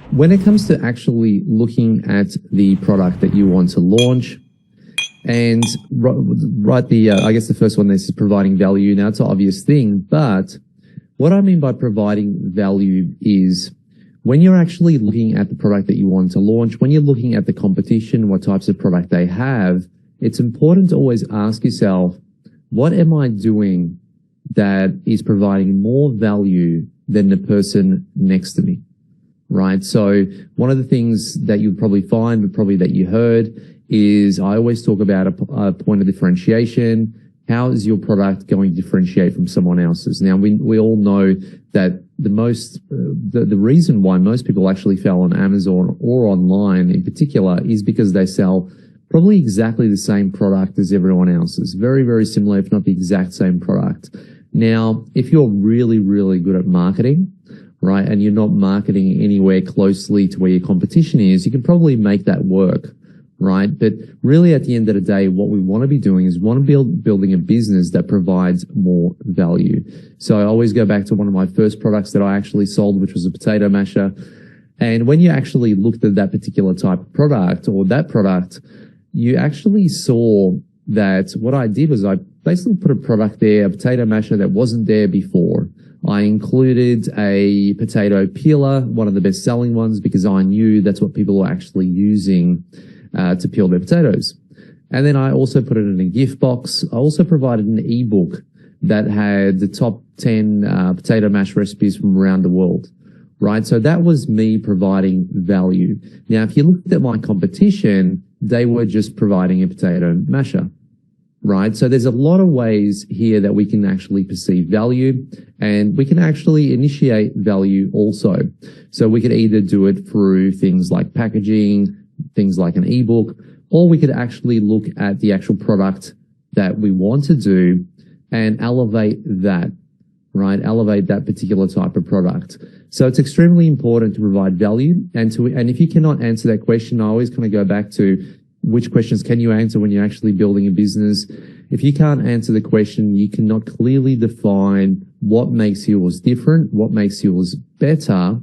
When it comes to actually looking at the product that you want to launch, and I guess the first one is providing value. Now, it's an obvious thing, but what I mean by providing value is when you're actually looking at the product that you want to launch, when you're looking at the competition, what types of product they have, it's important to always ask yourself, what am I doing that is providing more value than the person next to me? Right. So one of the things that you'll probably find, but probably that you heard, is I always talk about a point of differentiation. How is your product going to differentiate from someone else's? Now, we all know that the reason why most people actually fail on Amazon or online in particular is because they sell probably exactly the same product as everyone else's. Very, very similar, if not the exact same product. Now, if you're really, really good at marketing, right, and you're not marketing anywhere closely to where your competition is, you can probably make that work, right? But really, at the end of the day, what we want to be doing is building a business that provides more value. So I always go back to one of my first products that I actually sold, which was a potato masher. And when you actually looked at that particular type of product or that product, you actually saw that what I did was I basically put a product there, a potato masher that wasn't there before. I included a potato peeler, one of the best selling ones, because I knew that's what people were actually using to peel their potatoes. And then I also put it in a gift box. I also provided an ebook that had the top 10 potato mash recipes from around the world, right? So that was me providing value. Now, if you looked at my competition, they were just providing a potato masher, right? So there's a lot of ways here that we can actually perceive value, and we can actually initiate value also. So we could either do it through things like packaging, things like an ebook, or we could actually look at the actual product that we want to do and elevate that, right? Elevate that particular type of product. So it's extremely important to provide value, and if you cannot answer that question, I always kind of go back to which questions can you answer when you're actually building a business. If you can't answer the question, you cannot clearly define what makes yours different, what makes yours better,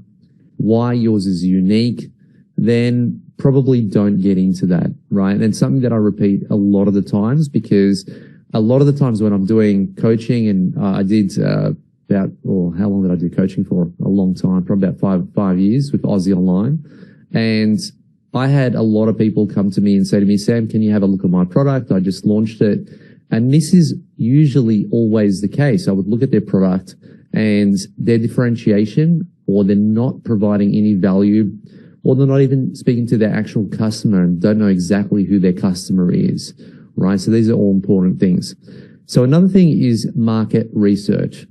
why yours is unique, then probably don't get into that, right? And something that I repeat a lot of the times, because a lot of the times when I'm doing coaching, and I did how long did I do coaching for? A long time, probably about five years with Aussie online. And I had a lot of people come to me and say to me, Sam, can you have a look at my product? I just launched it. And this is usually always the case. I would look at their product and their differentiation, or they're not providing any value, or they're not even speaking to their actual customer and don't know exactly who their customer is, right? So these are all important things. So another thing is market research.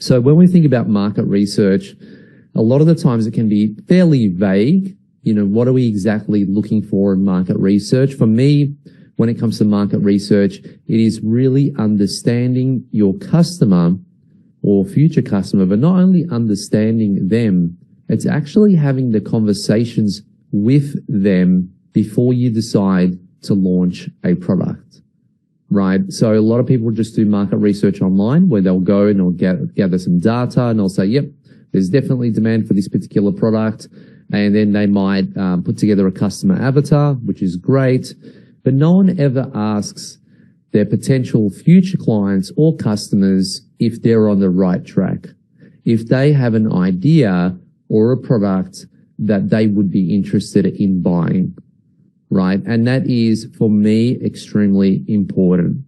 So when we think about market research, a lot of the times it can be fairly vague. You know, what are we exactly looking for in market research? For me, when it comes to market research, it is really understanding your customer or future customer, but not only understanding them, it's actually having the conversations with them before you decide to launch a product, right? So a lot of people just do market research online, where they'll go and they'll gather some data and they'll say, yep, there's definitely demand for this particular product. And then they might put together a customer avatar, which is great, but no one ever asks their potential future clients or customers if they're on the right track, if they have an idea or a product that they would be interested in buying, right? And that is, for me, extremely important.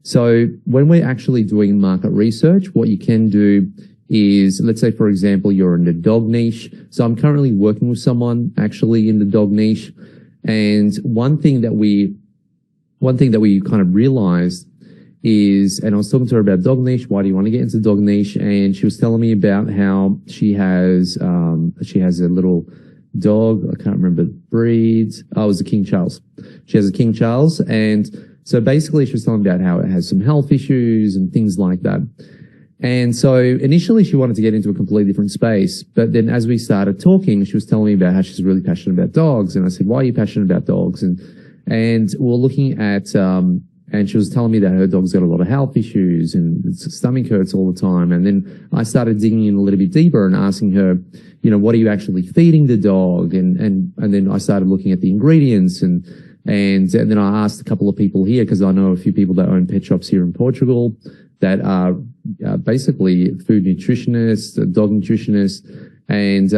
So when we're actually doing market research, what you can do is, let's say, for example, you're in the dog niche. So I'm currently working with someone actually in the dog niche. And one thing that we kind of realized is, and I was talking to her about dog niche. Why do you want to get into dog niche? And she was telling me about how she has a little dog. I can't remember the breed. Oh, it was a King Charles. She has a King Charles. And so basically she was telling me about how it has some health issues and things like that. And so initially she wanted to get into a completely different space. But then as we started talking, she was telling me about how she's really passionate about dogs. And I said, why are you passionate about dogs? And we're looking at And she was telling me that her dog's got a lot of health issues and its stomach hurts all the time. And then I started digging in a little bit deeper and asking her, what are you actually feeding the dog? And then I started looking at the ingredients and then I asked a couple of people here, because I know a few people that own pet shops here in Portugal that are basically food nutritionists, dog nutritionists, and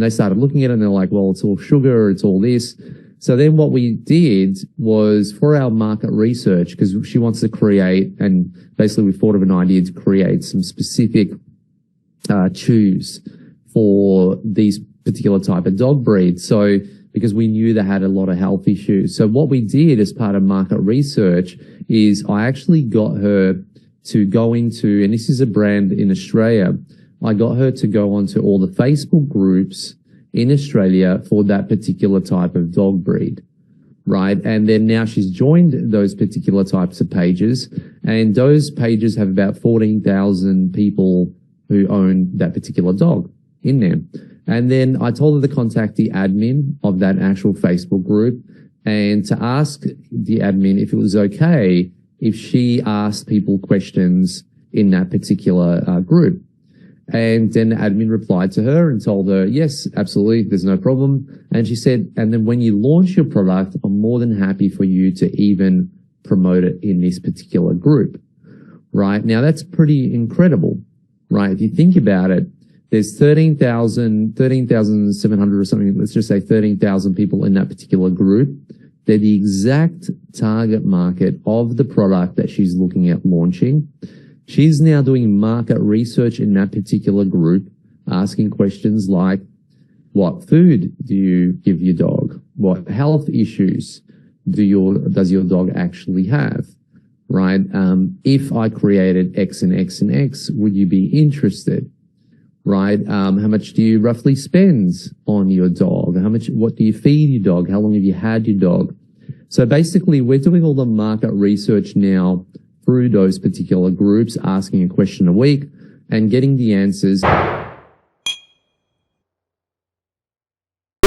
they started looking at it and they're like, well, it's all sugar, it's all this. So then what we did was, for our market research, because she wants to create, and basically we thought of an idea to create some specific chews for these particular type of dog breeds. So because we knew they had a lot of health issues. So what we did as part of market research is I actually got her to go into, and this is a brand in Australia, I got her to go onto all the Facebook groups in Australia for that particular type of dog breed, right? And then now she's joined those particular types of pages, and those pages have about 14,000 people who own that particular dog in there. And then I told her to contact the admin of that actual Facebook group and to ask the admin if it was okay if she asked people questions in that particular group. And then the admin replied to her and told her, yes, absolutely, there's no problem. And she said, and then when you launch your product, I'm more than happy for you to even promote it in this particular group, right? Now, that's pretty incredible, right? If you think about it, there's 13,700 or something, let's just say 13,000 people in that particular group. They're the exact target market of the product that she's looking at launching. She's now doing market research in that particular group, asking questions like, what food do you give your dog? What health issues does your dog actually have? Right? If I created X and X and X, would you be interested? Right? How much do you roughly spend on your dog? What do you feed your dog? How long have you had your dog? So basically, we're doing all the market research now through those particular groups, asking a question a week and getting the answers.